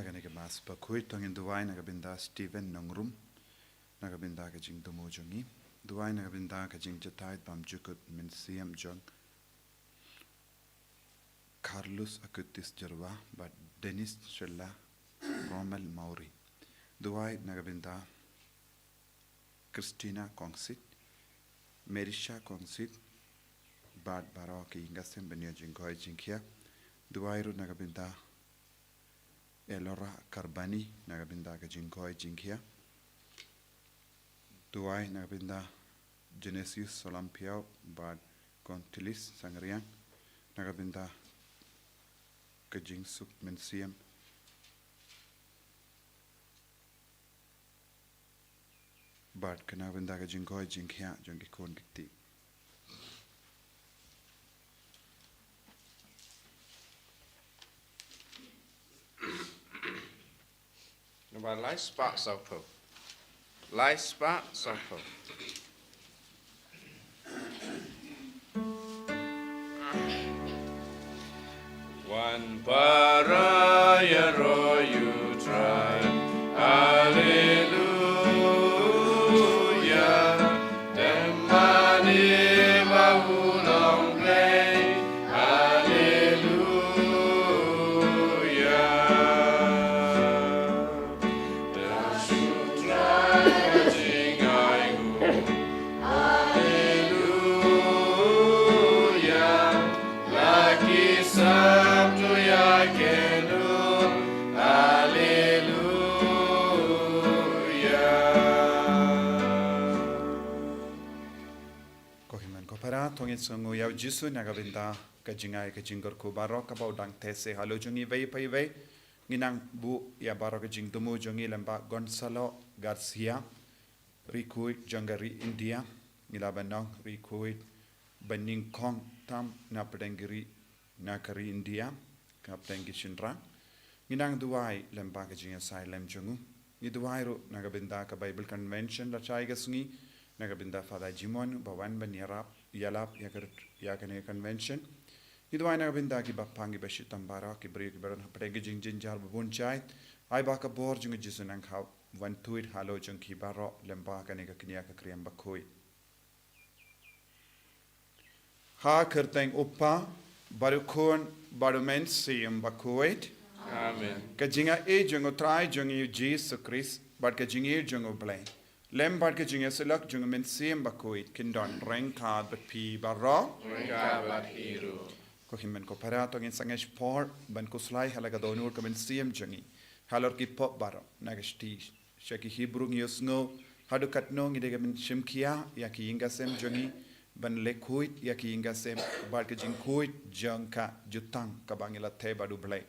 Bahagan ke mas Bakhuid tongin duwai nagabinda Steven Nongrum nagabinda ke jing dumo jongi duwai nagabinda ke jing jatait bam jukut min siam jong Carlos Akutis Jerwa but Dennis Shella Rommel Mauri duwai nagabinda Christina Kongsit Merisha Kongsit bad baraki ingasem benyo jingkoi jingkia duwai ru nagabinda Elora Karbani nagabinda ke jingkoi jingkia duwai nagabinda Genesius Solampiao bad Kontilis Sangriang nagabinda ke jing suk mensiam bad ke nagabinda ke jingkoi jingkia jongi kon gikti Number light spot sopo. Light spot sopo. One paraya ro you try. Hallelujah. Demani bahulong play. Tongin sungu yau jisu nagabinda kajingai kajingor ko barok kabau dang tese halo jungi vei pai vei nginang bu ya barok kajing tumu jungi lemba Gonzalo Garcia Rikuit Jangari India ngilabanong Rikuit Bening Kong tam na pedengiri nakari India kaptengi shinra nginang duai lemba kajing asylum jungu ni duai ru nagabinda ka Bible Convention la chai gasngi nagabinda Father Jimon bawan banyarap Yalap yakane convention idwai nagabinda ki bapangi bashitam bara ki bri ki baron hapdegi jingjin jar bun chai ai ba ka bor jung jisunang khaw wan tuit halo jung ki baro lemba kane ka knya ka kriam Bakhuid ha kerteng uppa barukon barumen siam Bakhuid Amen. Ka jinga e jung trai jung yu Jesus Christ but ka jingi jung blay Lembard ke jinge selak jung men sim Bakhuid kindon rengkad bat pi barro Rengkad bat hiru ko himmen ko parato ngin sangesh por ban ko slai halaga donur ko men sim jungi halor ki pop baro nagesti shaki hebrew yusngo hadukat no ngide men shimkia yaki inga sem jungi ban lekhuit yaki inga sem bar ke jing khuit jangka jutang ka bangila the badu blai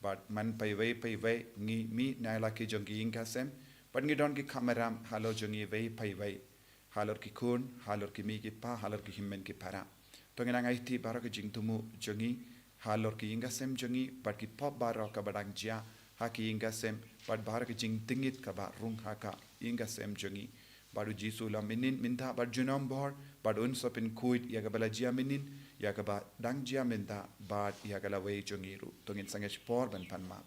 but man pai vei ngi mi naila ki jungi inga sem But ngi don ki kameram halo jungi vei pai vei halor ki kun halor ki mi ki pa halor ki himmen ki para to ngina ngai ti baro ki jing tumu jungi halor ki inga sem jungi but ki pop baro ka badang jia ha ki inga sem but baro ki jing tingit ka ba rung ha ka inga sem jungi baru jisu la minin minta bar junom bor bar un sopin kuit ya ka bala jia minin ya ka ba dang jia minta ba ya ka la wei jungi ru to ngin sange spor ban pan ma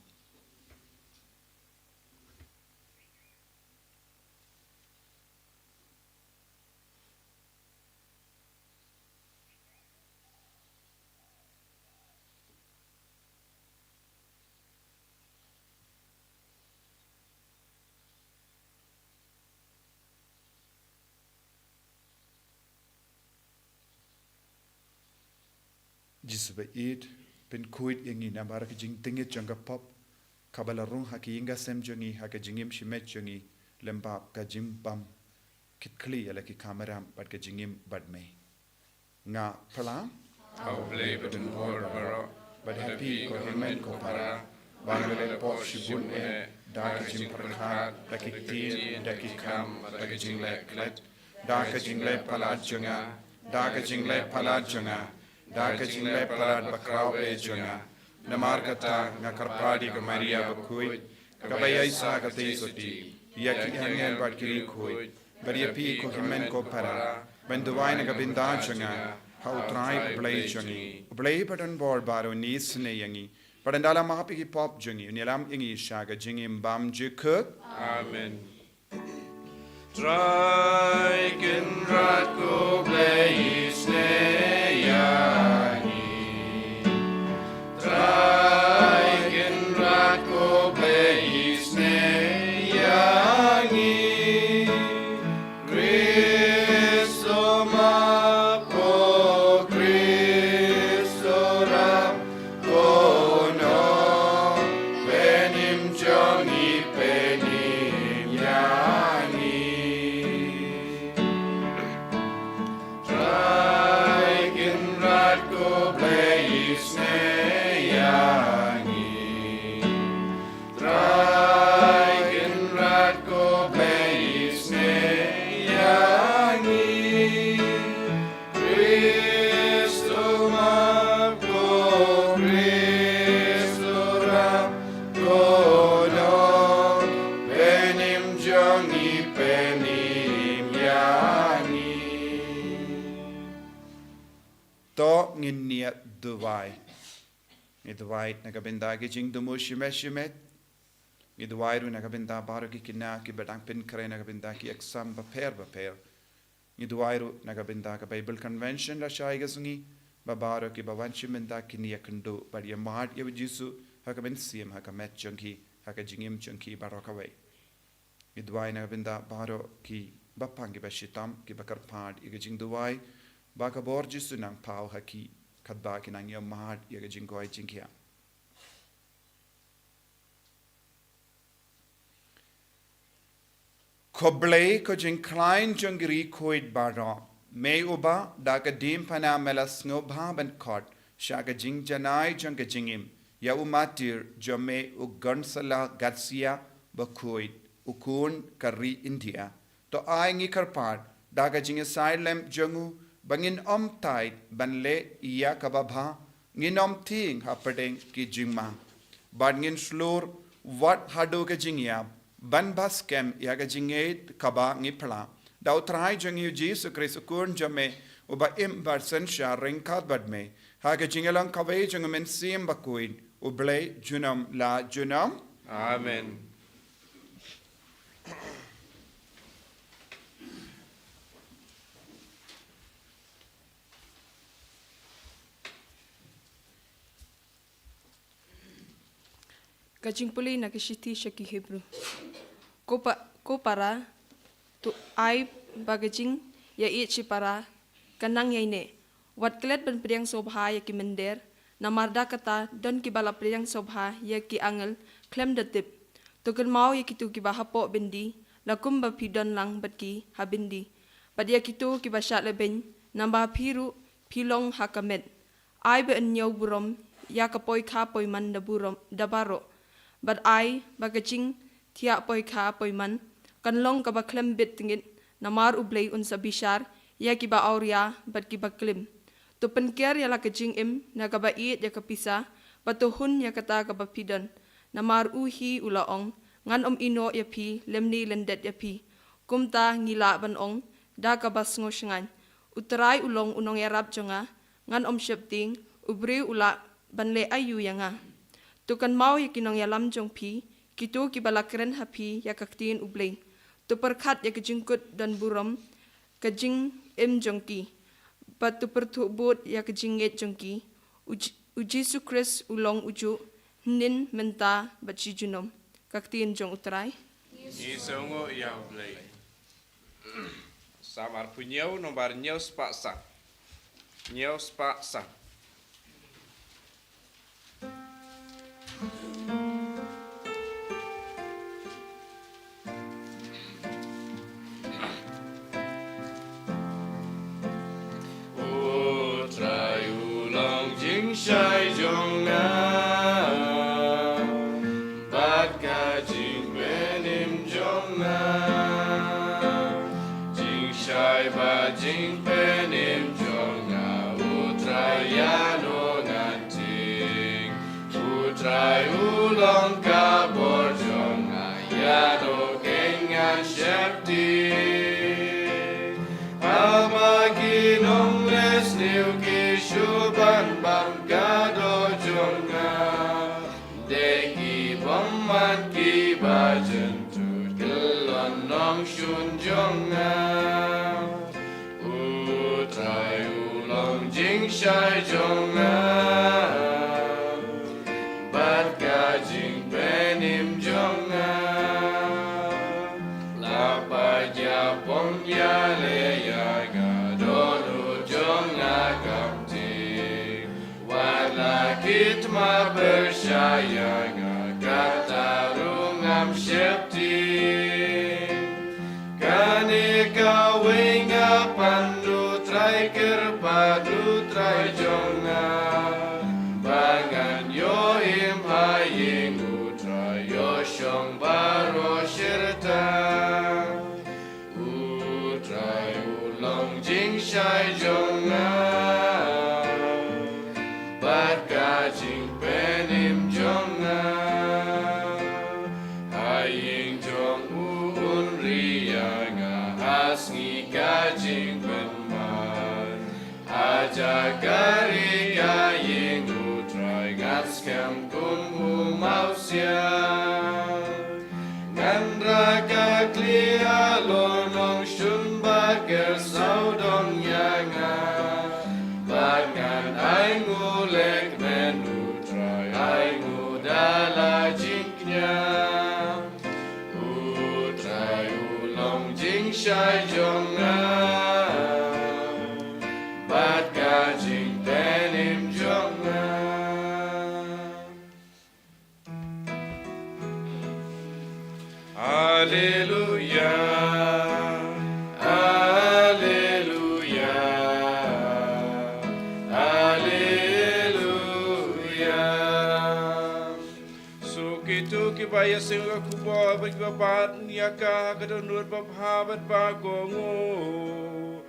Jisuba eat pen kuit yangi na bara jing tingit janga pop kabala rung haki inga sem jongi haka jingim shimet jongi lembab ka jim bam kitkli ala ki kameram bad ka jingim bad me nga pala Au blei betun hor baro bad happy ko himen ko para bangale pop shibun e da ka jim prakhat da ki tin da ki kam da ka jing le klet da ka jing le pala jonga da ka jing le pala jonga da ka jing le pala bakrao e jonga namar kata nga karpadi ka Maria Bakhuid ka bayai sa ka te soti yaki hangel bad kiri khoi bari pi ko himen ko para benduwai na ka binda jonga how try play jongi play button board baro ni sne yangi Pada dalam mahapigi pop jengi, nilam ingi syaga jengi mbam jekuk. Amen. Traiken ratko bleis neyangi. Traiken ratko bleis neyangi. Cristo mapo, Cristo rap kono. Penim jongi penim yangi. Traiken ratko bleis neyangi. Traiken ratko bleis neyangi. Cristo magko, Cristo rap kono. Penim jongi penim yangi. To ngin niat duwai. Ngidwai nagabinda gijing dumu shimet. Ngidwai ru nagabinda baru ki kina ki badang pin kare nagabinda ki exam baper. Ngidwai ru nagabinda ka Bible Convention la shai gasungi. Babaru ki bawanshimenda ki niya kundu. Bari yamad yaw jisu haka ben siem haka met junki haka jingim junki barokaway. Ngidwai nagabinda baru ki bapangi bashitam ki bakar pad igajing duwai. Baka borjisu nang pau haki kadba ki nang yamad igajing goy jingkia. Koblei ko jing klein jungri koid baro. May uba daga dim pana melas ngobha ben kot. Shaga jing janai jung jingim. Ya umatir jome u Gonzala Garcia Bakhuid. Ukun kari India. To ay ngi karpad daga jing asylum jungu bangin taid ban Lait-ïa kababha nginom ting hapadeng ki jingma. Bad ngin slur wat hado ka jingyab. Ban baskem yaga jinged kaba ngipla. Dau trai jingyu Jesu Kristo kun jame uba imbarsen sha ringkat badme. Haga jingelang kawai jungamen sim Bakhuid. Ublay junam la junam. Amen. Kajing puli na kishiti shaki Hebrew. Ko para tu ai bagajing ya ichi para kanang yaine. Wat klet ban priang sobha ya ki mender na marda kata don ki bala priang sobha ya ki angel klem datip. Tukul mau ya kitu ki bahapo bindi lakum ba pidon lang bat ki habindi. Pad ya kitu ki bashat leben namba piru pilong hakamet. Ai be nyau burom ya kapoi kha poi man da burom da baro. But I bagajing tia poi kha poi man kan long ka ba klem bit tingit namar ublay un sa bishar ya ki ba auria bat ki ba klim. Tu penker ya la kajing im na ka ba iit ya ka pisa patuhun ya kata ka ba pidon namar uhi ulaong ngan ino ya pi lemni lendet ya pi kumta ngila ban ong da ka ba sngo shangan utrai ulong unong ya rap jonga ngan shepting ubri ula ban le ayu ya nga. Tukan mau ya kinong ya lam jong pi, kitu ki balakren hapi ya kaktiin ublay. Tu perkat ya kejingkut dan buram, kejing im jong ki. Bat tu pertubut ya kejinget jong ki, uji sukres ulong uju, nin menta bat si junom. Kaktiin jong utray. Isongo yang blay. Samar punyau nomor nyau spaksa. Nyau spaksa. Shai jonga bat ka jing penim jonga jing shai ba jing penim jonga utrayano nanting utray ulong ka bor jonga yano kengan shepti amaginong les niu ki shuban bam gado jonga man ki bajen tu kelon nong shun jonga utrai ulong jing shai jonga bat ka jing benim jonga la pa ja pong ya le ya ga donu jonga kam ti wala kit ma bershaya ga kata rungam shepti kani ka winga pandu trai kerpadu trai jonga bangan yo im haying utrai yo shong baro shirta utrai ulong jing shai jonga bat ka jing penim jonga haying jong un ria nga Sngi ka jing pen man aja kari ka ying utrai ngat skam kum hu mau sia ngan ra ka klia lo nong shun ba ker sau dong yang bat ngan ai ngu lek men utrai ai ngu dala jingnya utrai ulong jing shai jonga bat ka jing penim jonga Hallelujah Hallelujah Hallelujah Sukitu kibaya singa kuba babat niaka kadonur babhabat bagongo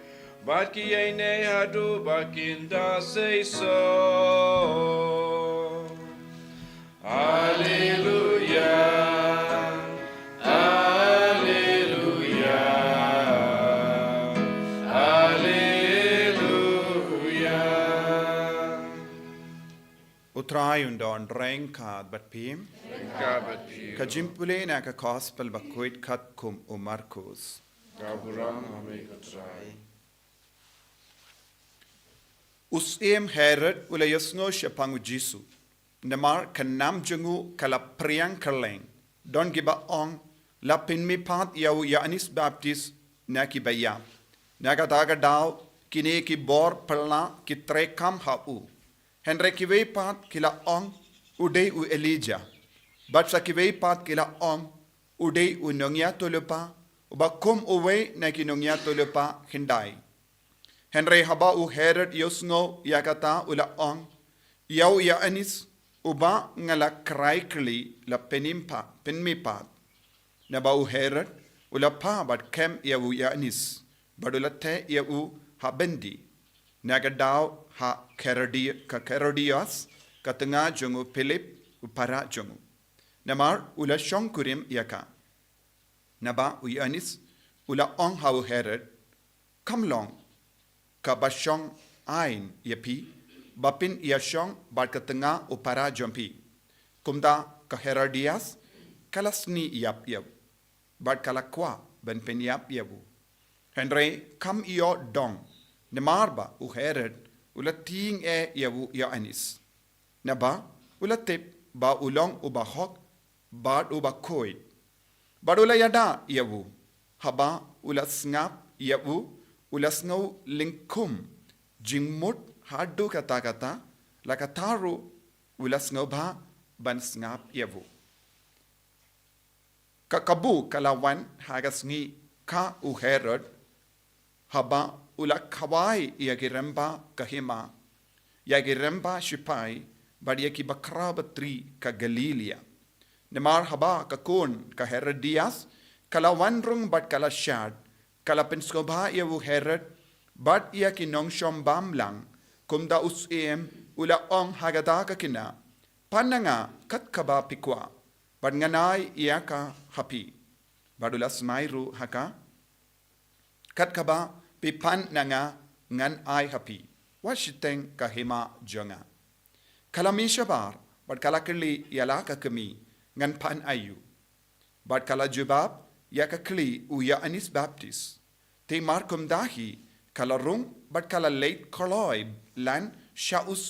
bat kiyai ne hadu bakinda say so Hallelujah Hallelujah Hallelujah Utrai undon reng kad bat pim. Kabat piu Kajimpule na ka gospel Bakhuid kat kum o Marcos. Kaburang hamikutrai Usiem Herod ula yasngo shapangu Jisu. Namar kanam jungu kala priang kaleng. Don giba ong la pinmi pat yau ya anis baptist na ki bayam. Naga daga daw kine ki bor palna ki trekam hau. Henry ki vei pat kila ong udei u Elijah. But sa ki vei pat kila ong udei u nongya tolupa. Uba kum uwe na ki nongya tolupa hindai. Henry haba u Herod yosngo yakata ula ong. Yau ya anis uba ngala kraikli la penmipat. Naba u Herod ula pa bat kem yau ya anis. Badula te yau ha bendi. Naga daw ha Herodias katanga jongu Philip upara jongu. Namar ula shong kurim yaka. Naba u ya anis ula ong ha u Herod come long ka bashong ain yapi bapin yashong bat katanga upara jompi kumda ka Herodias kalasni yap bat kalakwa ben pen yap yabu Henry kam iyo dong nemarba u Herod ula ting yabu ya anis naba ula tip ba ulong uba hok bat uba koid badula yada yabu haba ula snap yabu ula snau lingkum jingmut hadu kata lakataru ula snau ba ban snap yabu kakabu kalawan hagasngi ka u Herod haba ula kawai yagiremba kahima yagiremba shipai badiaki bakrabatri ka Galilia nemar haba kakun ka Herodias kalawan rung bat kala shad kala penskobha yawu Herod bat iya kinong shom bam lang kumda usem ula ong hagada ka kina pananga kat kaba pikwa bat nganai iya ka hapi badula smairu haka kat kaba pipan nanga ngan ai hapi washiteng kahima jonga kalamisha bar bat kalakili yala ka kami ngan pan ayu. Bad kala jubab ya ka kli u ya anis baptis. Te markum dahi kala rung bad kala late koloi lan shaus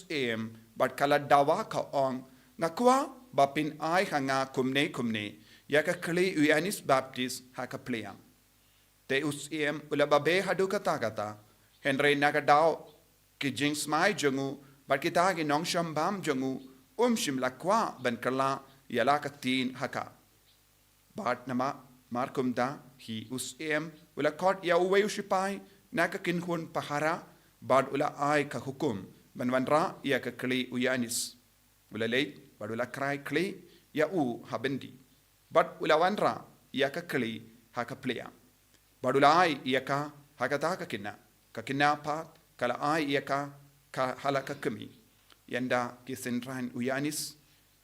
bad kala dawa ka ong ngakwa bapin ai hanga kumne ya ka kli u ya anis baptis ha ka pleang. Te us ula babe hadu kata Henry nagadao ki jing smai jungu bad kita gi nong shambam jungu shim lakwa ban kala yala ka tin haka. Bad nama markum da hi us ula kot ya uwe ushipai naka kinhun pahara bad ula ai ka hukum banwanra ya ka kli uyanis ula late bad ula krai kli ya u habendi bad ula wanra ya ka kli haka plea bad ula ai ya ka hakata ka kinna pat kala ai ya ka halaka kami yanda kisenran uyanis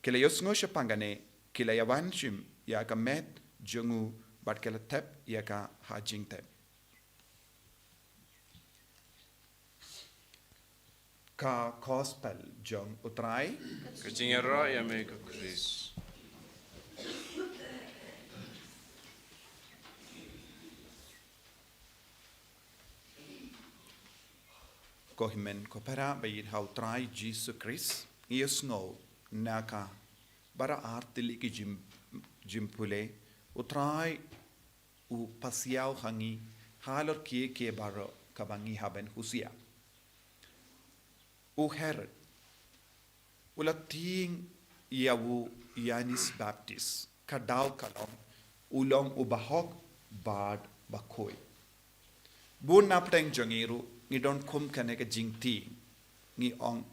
kila yosngo shapangane kila yawanshim ya ka met jungu bad kala tep ya ka hajing tep. Ka gospel jong utrai Kajingera ya mega Chris. ko himen ko para bayid how try Jesus Christ yes no naka bara artili ki jimpule utrai u pasiao hangi halor ke baro kabangi haben husia u Herod ulating yawu Yanis Baptist kadau kalong ulong ubahok bad Bakhuid bun napteng jongiru ngi don kum kane ka jingting ngi ong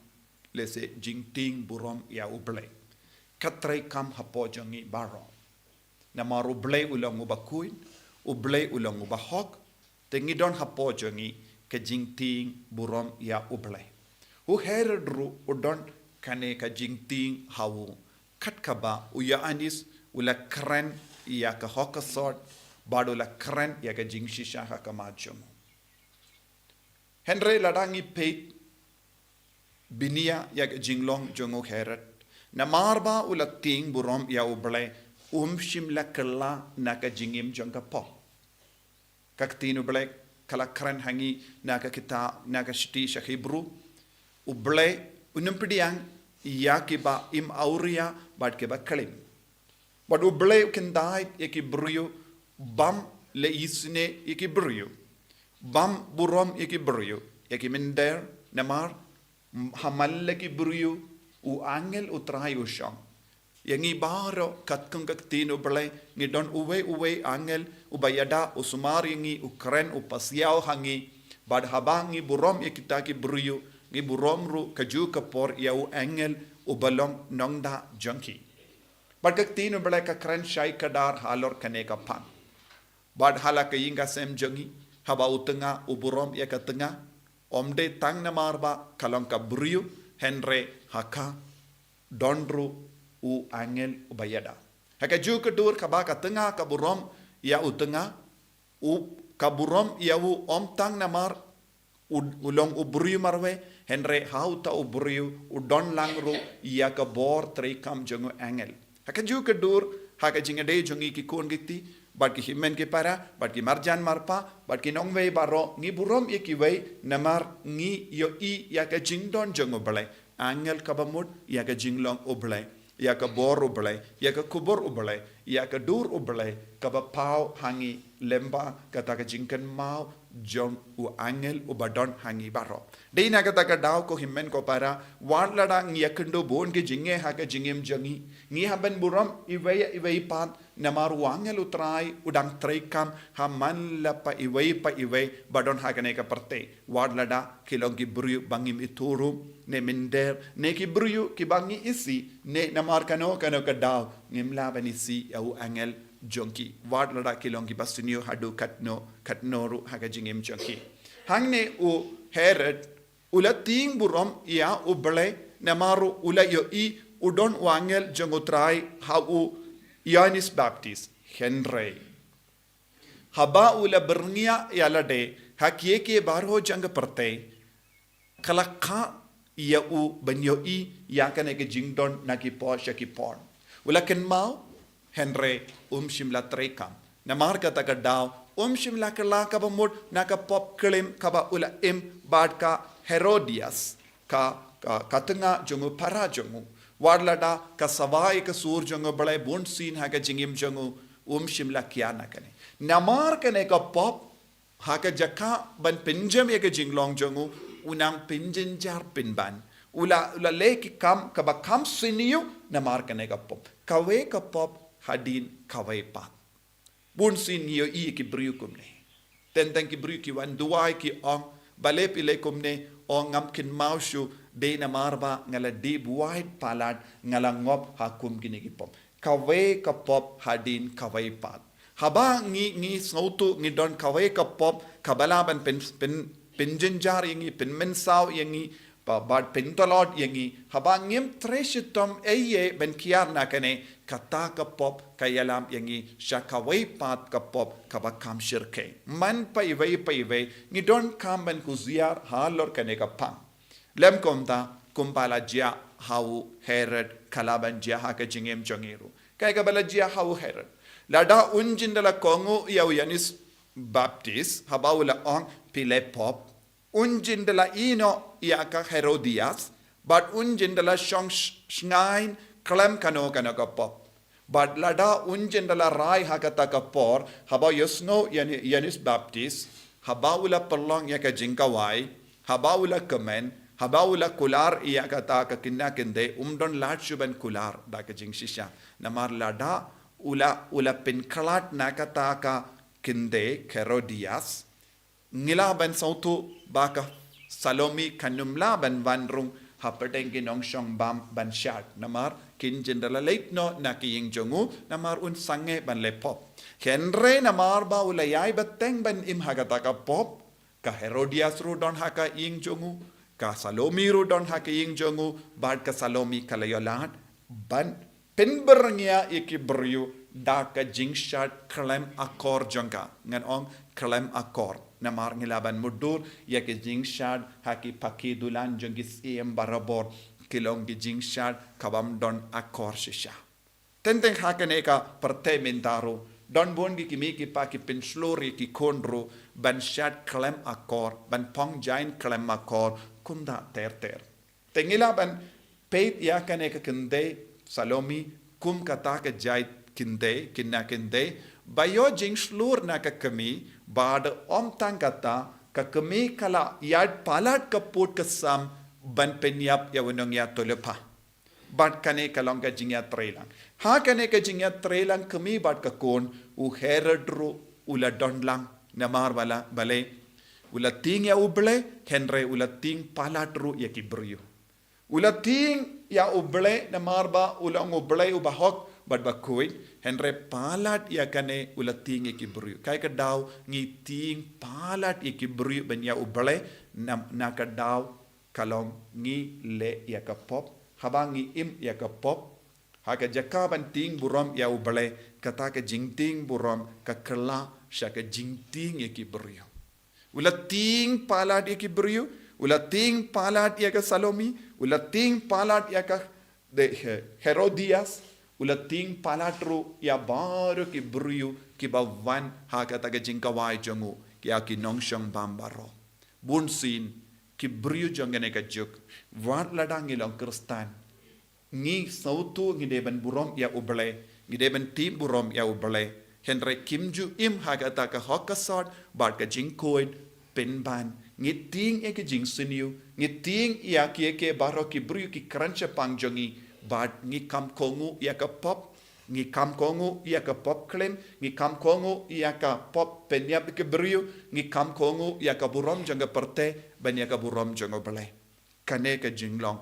lese jingting burom ya uble katrai kam hapo jongi baro na maru ble ulong Bakhuid uble ulong ubahok te ngi don hapo jongi ka jingting burom ya uble u Herod ru udon kane ka jingting hawu katkaba uya anis ula kren ya ka hokasot badula kren ya ka jingshisha ha kamajum Henry ladangi peit binia ya ka jinglong jongo Herod na marba ula ting burom ya uble shim la kala na ka jingim jonga po kaktinu ble kala kren hangi na ka kita na ka shti sha Hebrew uble unumpidiang yakiba im auria bad ke ba kalim bad uble kendai ekibruyo bam le isne ekibruyo bam burom ekibruyo ekiminder namar hamalle kibruyo u angel utrai usham yangi baro katkung kaktino uble ngidon uwe angel ubayada usumar yangi ukren upasiao hangi bad habangi burom ekitaki bruyo ngi buromru kaju kapor yau engel ubalong nongda junkie bad kaktino bala ka kran shai kadar halor kane ka pan bad hala ka yinga sem jungi haba utenga uburom ya katenga omde tang na marba kalong ka buriu henre haka donru u angel ubayada haka ju kadur ka ba katenga ka burom ya utenga u ka burom ya u om tang na mar ulong uburiu marwe Henry hauta uburiu udon langru ya ka bor treikam jongo angel haka ju kedur haka jingade jongi ki kon giti bad ki himen ki para bad ki marjan marpa bad ki nongwei baro ngi burom ikiwei namar ngi yo I ya ka jingdon jongo bale angel kabamut ya ka jinglong uble ya ka bor uble ya ka kubur uble ya ka dur uble ka ba pau hangi lemba kata ka jingkan mau jong u angel u badon hangi baro dei na kata ka daw ko himmen ko para warlada ngiyakendo bon ke jinge ha ka jingem jangi ngi haban buram iwei pat namaru angel utrai udang treikam ha man la pa iwei badon ha ka ne ka parte warlada kilong ki bru bangim ituru ne minder ne ki bru ki bangi isi ne namar kano ka daw ngimla banisi au angel jonki ward lada kilongi bastinio hadu katnoru haga jingem jonki hangne u Herod ula ting burom ya uble namaru ula yo I udon wangel jongotrai ha u Yanis Baptist Henry haba ula bernia yalade hakieke barho jang perte kalakha ya u banyo I yakane ke jingdon naki po shaki pon Ulakin mau Henry shimla trekam. Namar kata ka daw shimla kala ka bamud naka pop kelim kaba ula bad ka Herodias ka katunga jungu para jungu. Wadlada ka sawai ka sur jungu balai bun sin ha ka jingim jungu shimla kya na kane. Namar kane ka pop haka jaka ban pinjam ya ka jinglong jungu unang pinjinjar pinban. Ula leki kam kaba kam siniu namar kane ka pop. Kawe ka pop hadin kawai pat. Bun sin yo ki briu kumne. Tentang ki briu ki wan duai ki ong bale pile kumne ong ngam kin maushu de na marba ngala de buai palat ngala ngop hakum gini ki pop. Kawai ka pop hadin kawai pat. Haba ngi snautu ngi don kawai ka pop kabalaban pinjinjar yangi pinmensaw yangi bad pintolod yangi haba ngim treshitom eye ben kiar na kane kata ka pop kayalam yangi shakawai pat ka pop kabakam shirke man pa iway ngi don kam ben kuziar halor kane ka pang lem komta kumpala jia hau herod kalaban jia ha ka jingem jongiru kay ka bala jia hau herod lada unjindala kongo yanis baptist haba ula ong pile pop unjindala ino yaka Herodias, but unjindala Sngi klam kano ka pop. But lada unjindala rai hakata ka por, haba yosno yanis baptist, haba ula perlong yaka jingkawai, haba ula kemen, haba ula kular yakata ka kinakinde, don lachuban kular da ka jing shisha. Namar lada ula pinkalat nakata ka kinde Herodias, ngila ban sautu baka Salomi kanumla ban vanrung hapatengi nongshong bam ban shat namar kin jendala late no nakiying jongu namar un sange ban le pop henre namar ba ulayai bateng ban im hagata ka pop ka Herodias ru don haka ing jongu ka Salomi ru don haka ing jongu bad ka Salomi kalayolat ban penberngya ikibryu da ka jingshat klem akor jongka ngan ong klem akor namar ngilaban mudur ya ke jingshad haki paki dulan jongis barabor kilong ki jingshad kabam don akor shisha tenteng hakane ka parte mentaro don bongi kimi ki paki penslori ki kondro ban shad klem akor ban pong jain klem akor kumda ter tengilaban peit ya kane ka kende Salomi kum kata ka jai kinde kinna kinde bayo jingslur na ka kami bad tang kata ka kami kala yad palat ka put ka sam ban penyap ya wenong ya tolepa bad kane kalong ka jingya trailang ha kane ka jingya trailang kami bad ka kon u heredru ula donlang namar bala bale ula ting ya uble henre ula ting palatru ya kibriyo ula ting ya uble namar ba ula uble ubahok bad Bakhuid henre palat ya kane ula ting ikibru kai ka daw ngi ting palat ikibru ben ya ubale na ka daw kalong ngi le ya ka pop habangi im ya ka pop haka jakaban ting burom ya ubale kata ka jingting burom ka kala shaka jingting ikibru ula ting palat ikibru ula ting palat ya ka Salomi ula ting palat ya ka de Herodias ulating palatru ya baru ki bruyu ki bawan haka taga jingkawai jongu ki aki nongshong bambaro bunsin ki bruyu jongene ka juk wat ladang ilong kristan ngi sautu ngi deben burom ya uble ngi deben tim burom ya uble henre kimju im haka taga hokasot bat ka jingkoid penban ngi ting e ki jingsiniu ngi ting ya ki ke baro ki bruyu ki kranche pangjongi bad ngi kam kongu ya ka pop ngi kam kongu ya ka pop klem ngi kam kongu ya ka pop penyap ke brio ngi kam kongu ya ka burom janga perte ban ya ka burom janga bale kane ka jinglong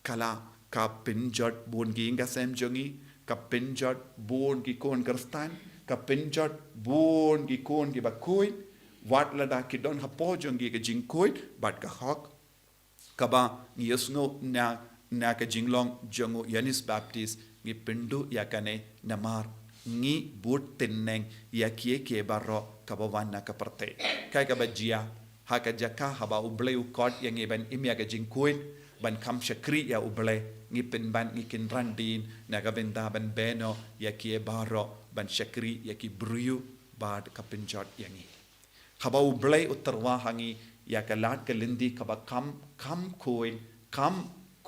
kala ka pinjot bun gi nga sem jongi ka pinjot bun gi kon kristan ka pinjot bun gi kon gi Bakhuid wat la da ki don hapo jongi ka jingkoid bad ka hok ka ba ngi yosno na ka jinglong jongu yanis baptist ngi pindu yakane namar ngi but teneng yakie ke barro kabawan na kaparte kai ka bajia haka jaka haba ubleu kot yang iban imya ka jingkuit ban kam syakri ya uble ngipin ban ngikin randin naga benda ban beno ya ki baro ban syakri ya ki bruyu bad kapinjot yangi khaba uble utarwa hangi ya kalat kalindi khaba kam koin kam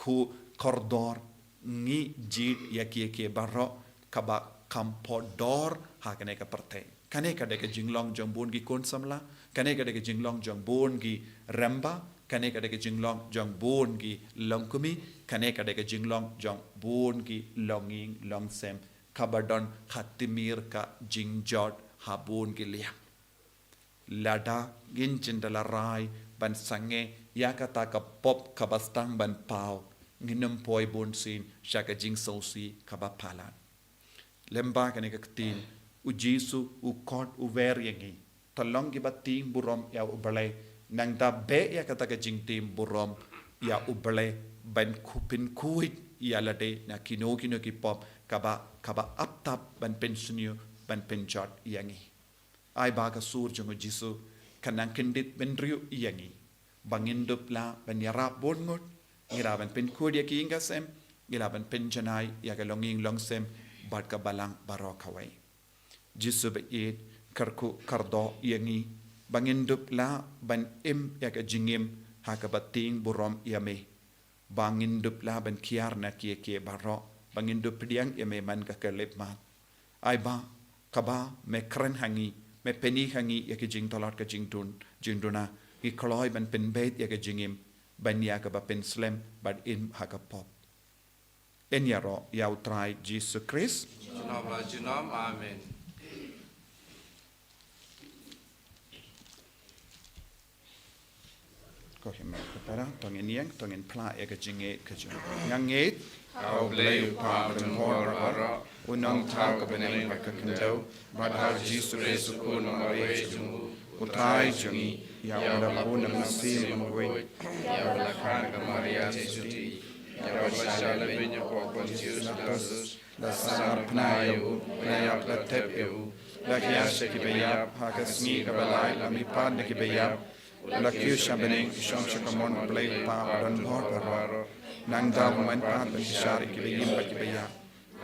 ku kordor ngi jid ya ki baro khaba kam podor hakane ka parte kane ka de ka jinglong jongbon gi kon samla kane ka de ka jinglong jongbon gi ramba kane ka de ka jinglong jongbon gi longkumi kane ka de ka jinglong jongbon gi longing longsem kabadon khatimir ka jingjot habon gi liya lada gin cindala rai ban sange yakata ka pop kabastang ban pau nginam poi bon sin shaka jing sosi kabapalan lemba kane ka tin u Jesu u kot u ver yangi talong ki bating burom ya ubale nang da be ya kata ka jing tim burom ya ubale ban kupin kuit ya lade na kino ki pop kaba aptap ban pensionio ban penjot yangi ai ba ka sur jong Jesu kanang kendit ben riu yangi bangindup la ban yarap bon ngot ngira ban pen kuit ya ki ingasem ngira ban penjanai ya ka longing longsem bad ka balang barokawai Jesu be it karku kardo yangi bangindup la ban ya ka jingim ha ka bating burom yame bangindup la ban kiar na ki baro bangindup diang yame man ka kelep mat ai ba kaba me kren hangi me peni hangi ya ki jing tolat ka jing duna ki kloi ban pen bet ya ka jingim ban ya ka ba pen slem bad in ha ka pop en yaro ya utrai Jesus Christ Junom, amen. Ko himme para tongen yang tongen pla ya ka jinge ka jung nganget Au bleu pa ben hor bara, unong tau ka beneng ka kendo, badhar Jesu Resu ko no mawe jungu, utai jungi, ya wala ko na masim mangwe, ya wala kan ka Maria Jesuti, ya wala shala benya ko Pontius Pilatus, la sar pnayu, pnayak la tepu, la kiashe ki beyap, haka sngi ka balai la mi pad ki beyap, la kiusha beneng shom shakamon bleu pa dan hor bara. Nang daw man pat ang syari kibiyim ba kibaya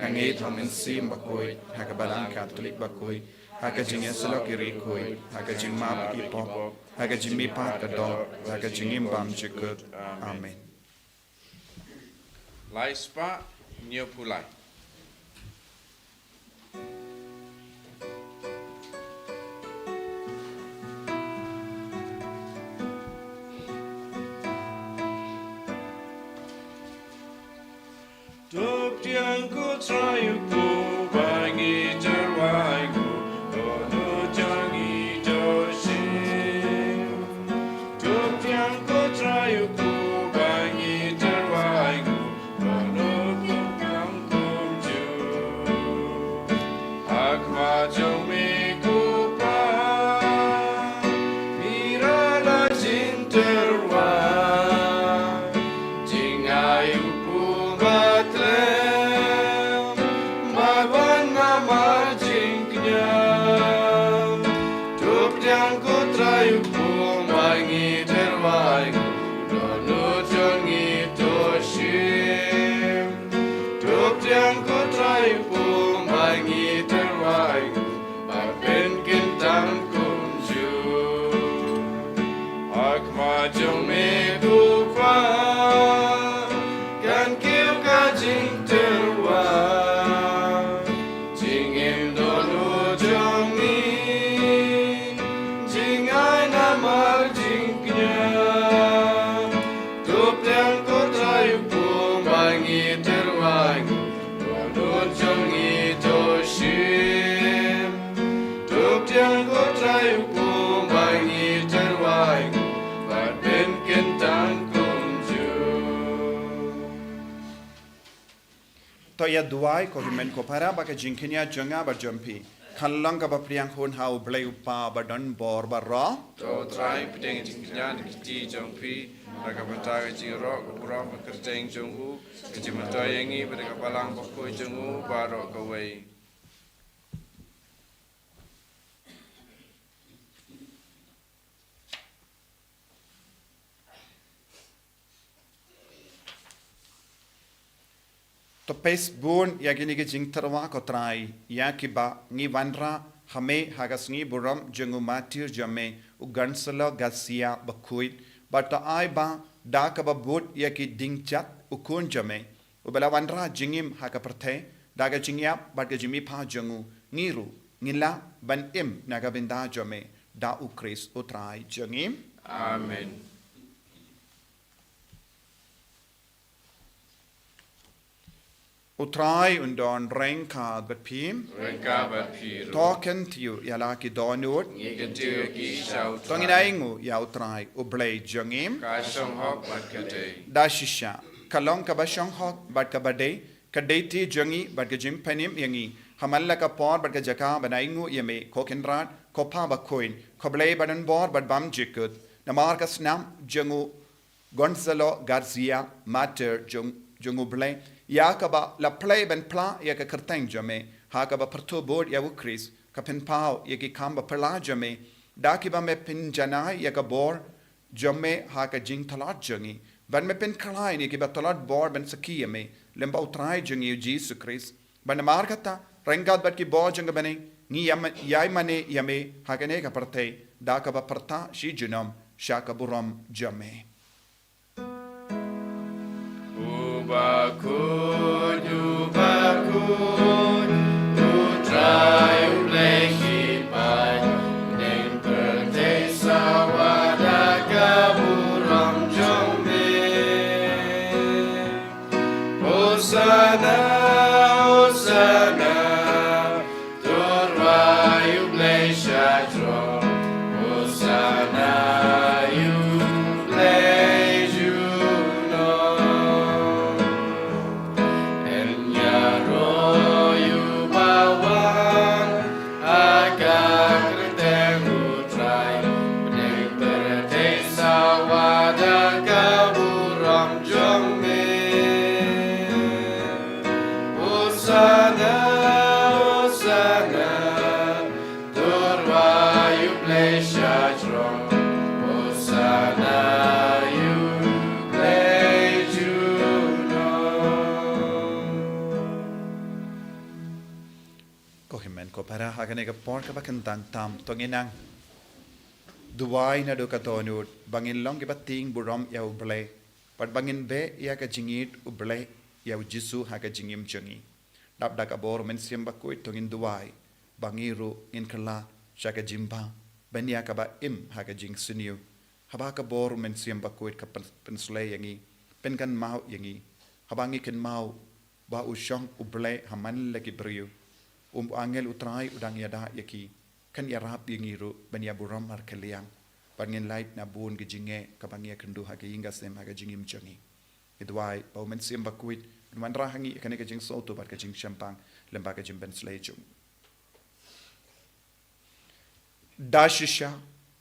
ang itham in sim bakoy hakabalang Catholic bakoy hakajing eslo kirikoy hakajing map ipop hakajing mi pat kador hakajing imbam chikut amen Laispa Nyo Pulai. Thohdieng ku trayu ku bangi terwai ku dono jangi dosing. Thohdieng ku trayu ku bangi terwai ku dono kukang kumju. Hak majong mi ku pa mira la jin terwai jing ayu ku Thohdieng ku trayu ku mangi terwai ku dono jangi toshim. Thohdieng ku trayu ku mangi terwai ku barben kintang kumju. Ak majong me ku pa kan kiu ka jing terwai jingim dono jangi jingai namar jingnya. Thohdieng ku trayu ku mangi terwai ku dono jangi toshim. Thohdieng ku trayu ku mangi terwai ku barben kentang kumju. to ya duai ko himen ko para ba ka jingkenya jonga ba jompi khallang ka ba priang khon hau bleu pa ba don bor ba ro To try pedeng jingknya dikiti jongpi mereka bentaga jingrok kurang bekerjeng jongu kejimatoyengi pada kapalang pokoi jongu barok kawai. to pes bun ya gini ke jing terwa ko trai ya kiba ngi wanra hame haga Sngi buram jengu matir jame u gansala gasia Bakhuid but to ai ba da ka ba bot ya ki ding chat u kun jame u bela wanra jingim haga perthe daga jingya but ke jimi pha jengu ngiru ngila ban im naga binda jame da u Chris u trai jengim Amen. Utrai undon renka bat pim Renka bat piru. token tiu yala ki donut Ngigentir ki shau tongin aingu ya utrai ublay jangim Ka shong hok bat kate. dashisha kalong ka bashong hok bat ka bade kadeti jangi bat ka jim panim yangi hamalla ka por bat ka jaka banaingu yame kokenrat kopa Bakhuid koblay badan bor bat bam jikut namar ka snam jangu Gonzalo Garcia mater jangu blay Yakaba la play ben pla yaka kerteng jame hakaba perto board ya Chris ka pen pau yaki kamba pla jame dakiba me pin janai yaka bor jame haka jing talat jangi ban me pen kalai ni kiba talat bor ben sakiya me lemba utrai jangi Jesus Chris ban markata rengat bat ki bor janga bane ni yai mane yame hakane ka parte dakaba parta shi junam shaka buram jame Bakhuid, utrai ubleki pai, ning perte sawada kaburam jombe. Hosana, Hosana, turwai ublei shadro. Hosana, ublei juno. Para hakane ka por ka bakan tam tonginang duwai na do ka tonut bangin long ki bating buram ya uble pat bangin be ya ka jingit uble ya jisu ha ka jingim jangi dap dak abor men siam Bakhuid tongin duwai bangiru in kala shaka jimba ben ya ka ba im ha ka jing siniu haba ka bor men siam Bakhuid ka penslay yangi pen kan mau yangi habangi ken mau ba ushong uble haman lagi briu angel utrai udang yada yaki kan ya rap yangiru ban ya buram har kaliang bangin light na bun ge jinge ka bangia kendu ha ge inga sem ha ge jingim changi idwai ba men sim Bakhuid man rahangi kan ge jing soto bat ge jing champang lemba ge jing ben slejum dashisha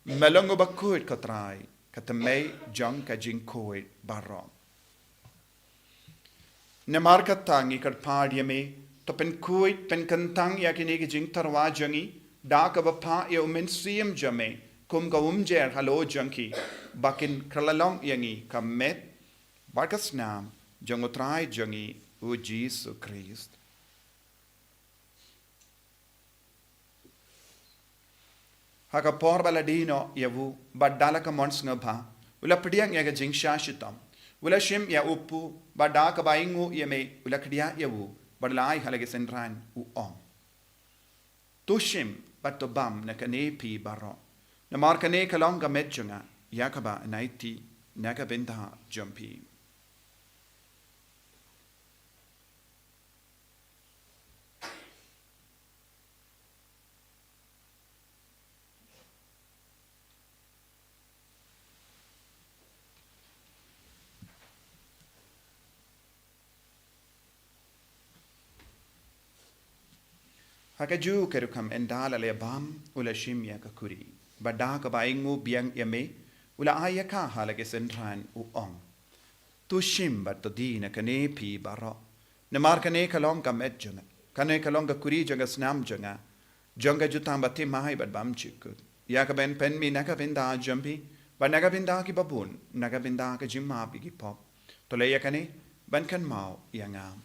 melongo Bakhuid ka trai ka tamay jang ka jing koid barom ne marka tangi ka padiame to pen kuit pen kantang ya kini ki jing tarwa jangi da ka bapa ya umen siem jame kum ka umjer halo janki bakin kralalong yangi ka met barkas nam jangotrai jangi u Jesus Christ haka por baladino yavu badala ka mons ngaba ula pediang ya ka jing shashitam ula shim ya upu bada ka baingu yame ula kdia yavu Barlai halage senran u om. Tushim batobam na kanepi baro. Na markane kalonga medjunga yakaba naiti nakabinda jumpi. Hakaju kerukam endala le bam ula shimya ka kuri. Bada ka baingu biang yame ula ayaka halage sentran u ong. Tu shim bat to di na kane pi baro. Na mar kane kalong ka medjanga. Kane kalong ka kuri janga snam janga. Janga jutam bati mahai bat bam chikut. Yaka ben pen mi naka vinda jampi. Ba naka vinda ki babun. Naka vinda ka jimma bigi pop. Tole yakane ban kan mau yangam.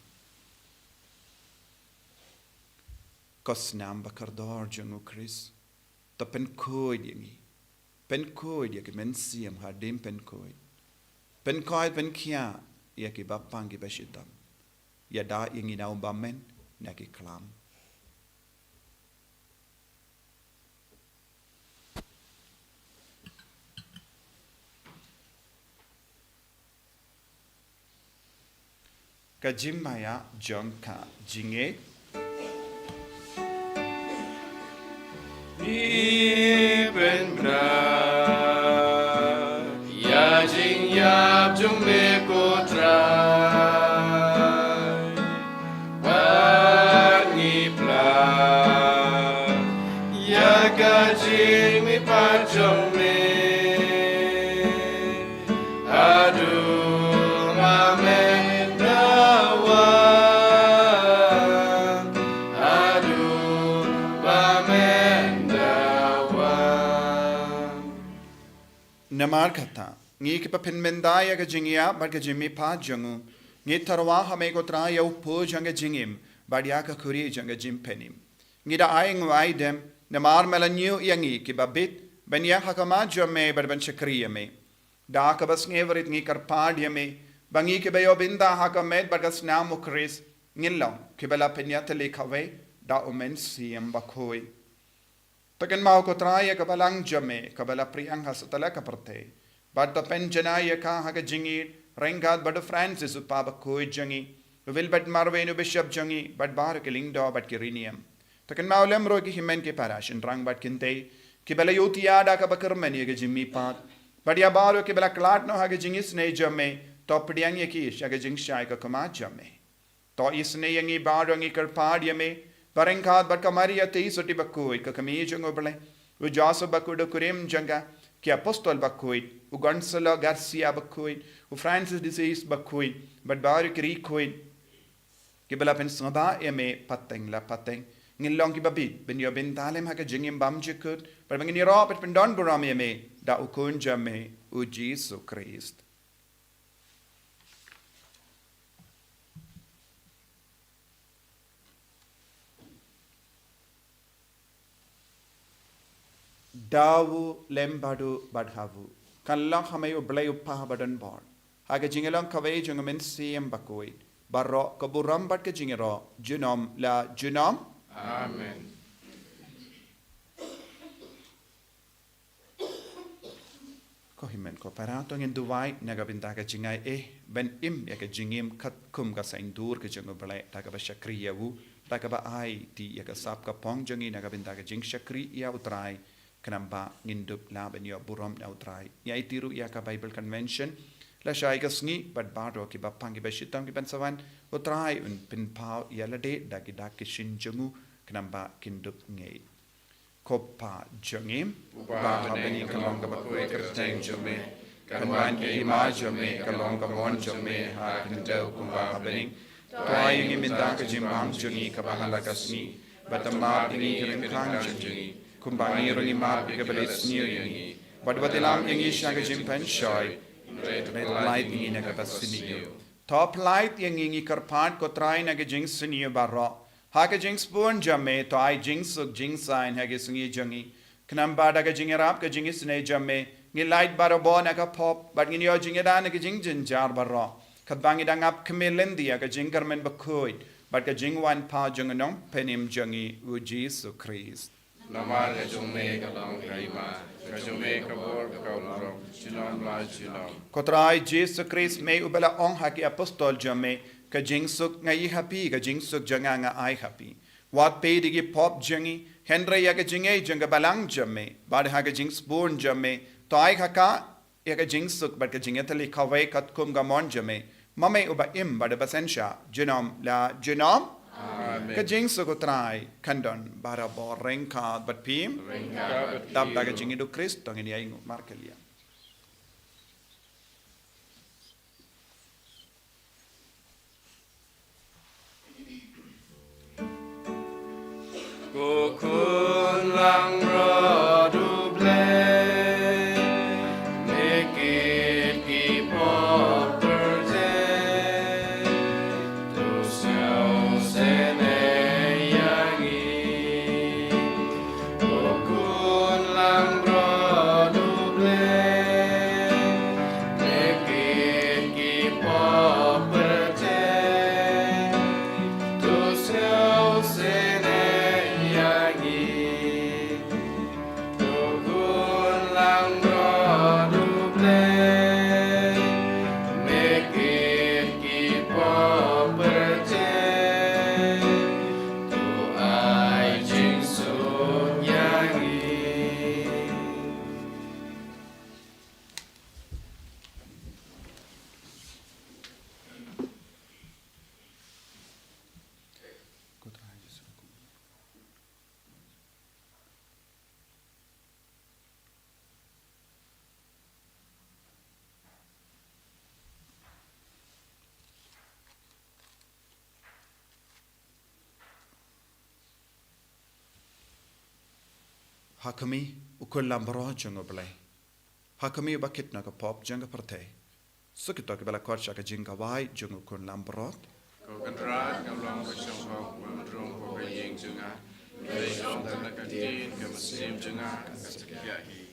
Kosnam bakardor jungu Chris. Ta pen koi yangi. Pen koi ya ki men siam hadim pen koi. Pen koi pen kia ya ki bapang ki bashitam. Ya da yangi na umbamen na ki klam. Kajimaya jongka jinge. Iben bra ya jing yap jung me ko trai ba ni pla ya ga jing mi pa jong me adu ma me Namar kata, ngi ki pa pinmendaya ka jingia bar ka jimmi pa jangu, ngi tarwa hame ko tra yau po janga jingim, bar ya ka kuri janga jimpenim. Ngi da aing wai dem, namar melanyu yangi ki ba bit, ben ya hakama jamme bar ben shakriya me. Da ka bas ngeverit ngi karpadya me, bangi ki ba yo binda hakamed bar ka snam ukris, ngilong ki bala penyatali kawe, da umen siyam Bakhuid. Takan mau ko traya ka balang jame ka bala priang hasatala ka parte bad ta pen janaya ka ha ka jingi rengad bad Francis upa Bakhuid jangi will bad marvenu bishop jangi bad bar ke lingdo bad kirinium takan mau lemro ki himen ke parashin rang bad kinte ki bala yotia da ka bakar mani ke jimmi pat bad ya baro ki bala klat no ha ka jingi sne jame Thohdieng ye ki sha ka jing shai ka kama jame to isne yangi baro ngi kar pad yame Barengkat berkamari ati soti Bakhuid ka kami jungo bale u Joseph Bakhuid kurim janga ki apostol Bakhuid u Gonzalo Garcia Bakhuid u Francis disease Bakhuid but baru kiri Bakhuid ki bala pen sngaba eme pateng la pateng ngilong ki babit ben yo ben talem ha ka jingim bam jikut par bangini ro pet pen don buram eme da u kun jame u Jesus Christ Dawu lembadu badhavu. Kallang hamayo blay upah badan bor. Haga jingelong kaway jungamin siyam Bakhuid. Barro kaburam bad ka jingero. Junom la junom. Amen. Ko himen ko parato ngin duwai nagabinta ka jingay ben im ya ka jingim kat kum ka sa indur ka jungo blay taga ba shakriya wu taga ba ai ti ya ka sap ka pong jungi nagabinta ka jing shakriya utray. Kenapa ngindup la ben yo buram na utrai ya itiru ya ka Bible convention la shai ka sngi bad baro ki bapang ki bashitam ki pensawan utrai un pin pau ya la de da ki dak ki shin jungu kenapa kindup ngei kopa jungim ba habeni kalong ka Bakhuid kerteng jume kanwan ki ima jume kalong ka mon jume ha kindau kumba habeni toai ngi minda ka jimbang jungi ka bahala ka sngi batamba ngi kirim kang jungi Kumbangi roni map ke belis new yangi. Badwatilam yangi shaga jimpan shoy. Red light yangi naga basiniyo. Top light yangi karpat ko try naga jing siniyo barro. Haka jing spoon jamme to ai jing suk jing sign hagi sungi jangi. Knamba daga jing rap ka jing sine jamme. Ngi light baro bo naga pop but ngi yo jing da naga jing jar barro. Kadbangi dangap kemelendi ka jing karmen Bakhuid. But ka jing wan pa junganong penim jangi u Jesus Christ. Namar ka jume ka long kaima ka jume ka bor ka kaulong chilom la chilom Kotrai Jesus Christ may ubala ong haki apostol jame ka jingsuk ngai happy ka jingsuk janga nga ai happy wat pe digi pop jangi Henry ya ka jingai janga balang jame bad ha ka jings born jame to ai haka ya ka jingsuk bad ka jingatali khawai kat kum ga mon jame mame uba im bad basensha jinom la jinom Ka jingsu ko try kandon bara bo rengka bat pim dab daga jingi do Kristo ngini ay markelia Kukun lang rodu blay Nikit kipot birthday To sell sene yangi Hakami ukul lambro jungo belai. Hakami bakit na ka pop janga partay. Sukito ka bela korcha ka jinga wai jungo kun lambrot. Kau kan rat kau long bersong kau menrong kau kayeng junga. Kau long tak nak katin kau mesim junga kasih.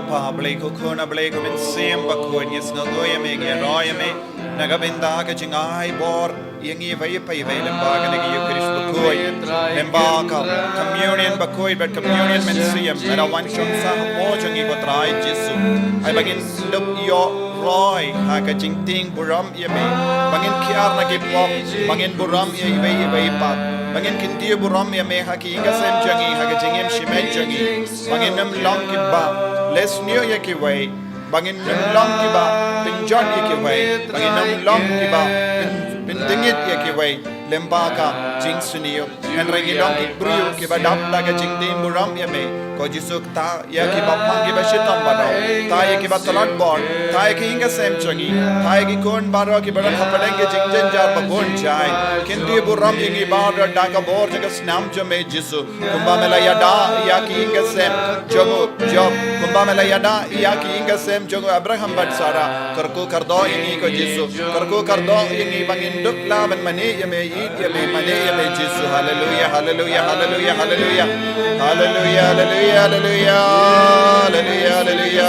pa blay ko kuna blay ko min sim Bakhuid yes no goya me ge roya me nagabinda ka jingai bor yengi vai pai vai lemba ka ngi Eucharist Bakhuid lemba ka communion Bakhuid but communion men sim mera wan shom sa mo jangi ko trai Jesu ai bagin lup yo roy ha ka jing ting buram ye me bangin khiar na ke pop bangin buram ye vai pa bangin kinti buram ye me ha ki inga sem jangi ha ka jingem shimen jangi bangin nam long ki ba les new ye ki way bangin nam long ki ba pinjon ye ki way bangin nam long ki ba pin dingit ye ki way lemba ka jing sunio en rangi long ki brio ki ba dap la ka jing ting buram ye me ko Jesu ta ya ki ba phang ki ba shitam ba no ta ye ki ba talat bor ta ye ki inga sem changi ta ye ki kon ba ro ki ba khapadeng ke jing jen jar ba kon chai kinti buram ye ki ba ro da ka bor jaga snam jame Jesu kumba mela ya da ya ki inga sem jogo job kumba mela ya da ya ki inga sem jogo Abraham bat sara karko kardo ini ko Jesu karko kardo ini bangin duk la ban mane ye me mane ye me Jesu hallelujah hallelujah hallelujah hallelujah hallelujah hallelujah hallelujah hallelujah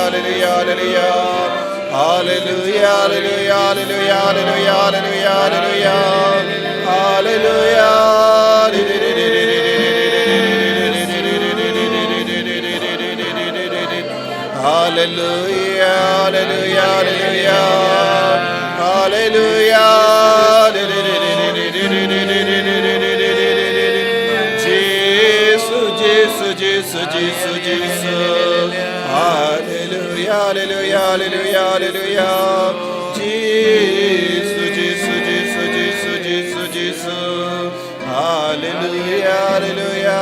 hallelujah hallelujah hallelujah hallelujah hallelujah hallelujah hallelujah hallelujah hallelujah hallelujah Jesus hallelujah hallelujah hallelujah hallelujah Jesus hallelujah hallelujah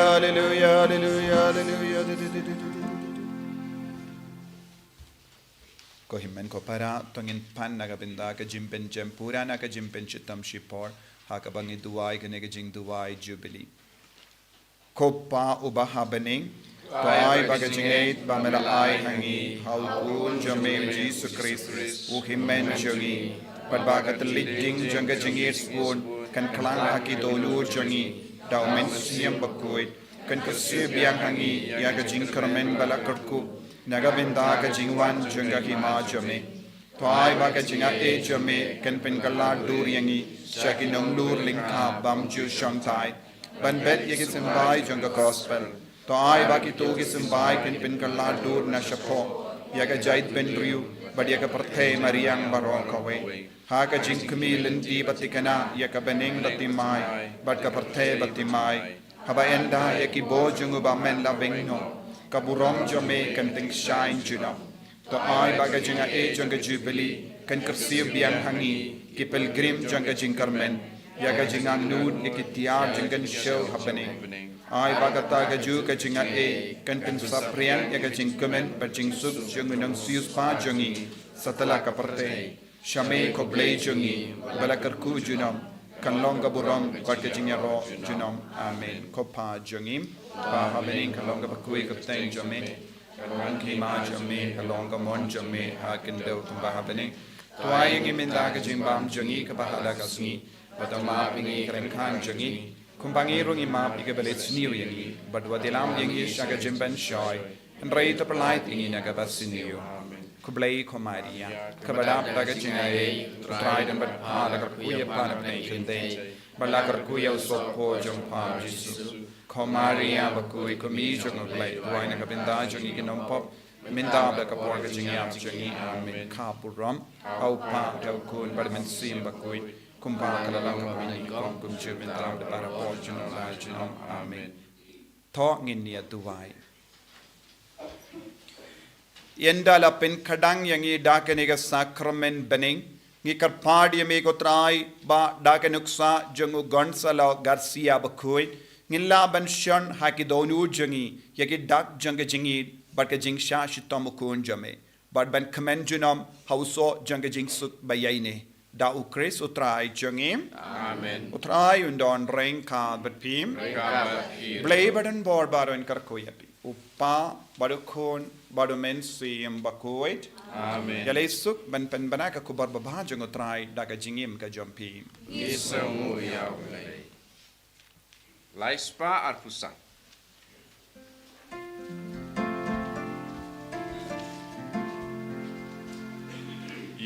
hallelujah hallelujah hallelujah ko himmen ko para tongin pan nagabinda ka jimpen jempura na ka jimpen chitam shipor ha ka bangi duai ka nega jing duai jubilee Kopa ubaha bening Toai baga jingait bamela ai hangi Haukun jame Jesus Christ Uhimen jangi Padbaga telit janga jingir spoon Kan klang haki dolu jangi Daumen siyam Bakhuid Kan kasir biang hangi Yaga jing karamen bala kerku Naga binda ka jingwan janga hima jame Toai baga jinga e jame Kan penkala dur yangi Shaki nong lur lingka bam ju shangtai Ban bet ye gisimbai janga gospel to ai baki to gisimbai kin kala dur na shapo yaga jait ben riu but yaga parthe mariang baro kawe ha ka jinkmi linti batikana yaga bening batimai but ka parthe batimai haba enda yaki bo jungu ba men la bengno kaburom jome kan ting shine juna to ai baga jinga e janga jubilee kan karsib biang hangi ki pilgrim janga jinkarmen yaga jingang nuud ikitiar jingan show happening ai bagata gaju ka jinga e kan pin saprian yaga jingkamen ba jingsuk jungunang sius pa jungi satala ka parte shame ko blay jungi balakarku junam kan longa buram ka jinga ro junam amen ko pa jungim pa happening kan longa bakui ka tang jame kan ki ma jame kan longa mon jame ha kan do ba happening to ai ngi min da ka jingbam jungi ka bahala ka sngi Batama pingi keren khan jangi kumbangi rungi ma pige belet sniu yangi but wadilam yangi shaga jimban shoy and rate up light ingi naga basiniu kublai komaria kabadap daga jingai tried and but daga kuya pan apne khinde balakar kuya usoppo jompa Jesus komaria bakui komi jong blai wai naga binda jangi ginom pop minda daga porga jingiam jangi amen kapuram au pa dau kun badmen sim bakui kumpa kalalang kami kom kumchu mintaram de para portion la jinom amen Thohdieng nia duwai yenda la pen kadang yangi dakeniga sacrament bening ngi karpadi me ko trai ba dakenuksa jungu Gonzalo Garcia Bakhuid ngilla ban shon haki donu jungi yagi dak janga jingi barka jingsha shitom kun jame but ban commend junom hauso janga jingsuk bayaine da ukris utrai jangim amen utrai undon rain ka batpim blay badan bor baron karkoyapi uppa badukon badumen sim Bakhuid amen yalesuk ban pen banaka kubar babajang utrai daga jingim ka jompim isamu yaw laispa arpusa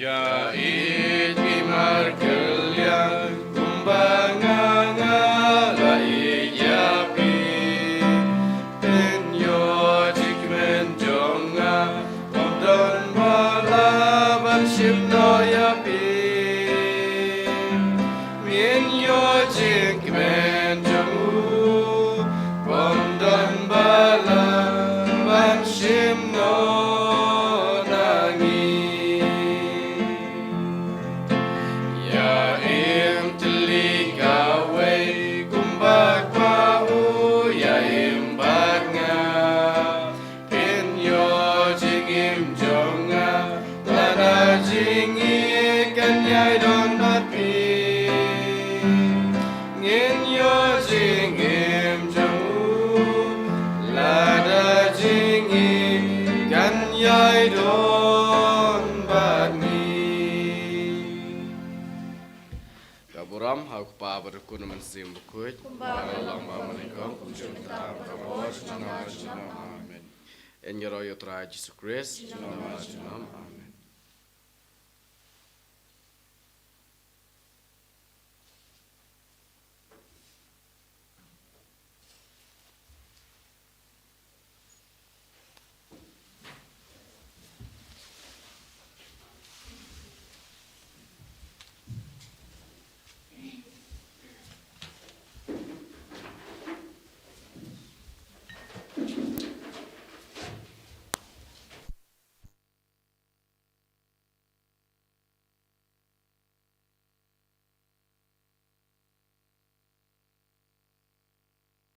Ya it pimarkelya kumbanganga lait-ïa pi penyo jikmen jonga obdon bala banshim no ya pi menyo jikmen jongu obdon bala banshim no Kaburam hak pa berkun mensim Bakhuid. Balang mamanikom kunjung kita berkawal amen. En yero yotra Jesus Christ. Amen.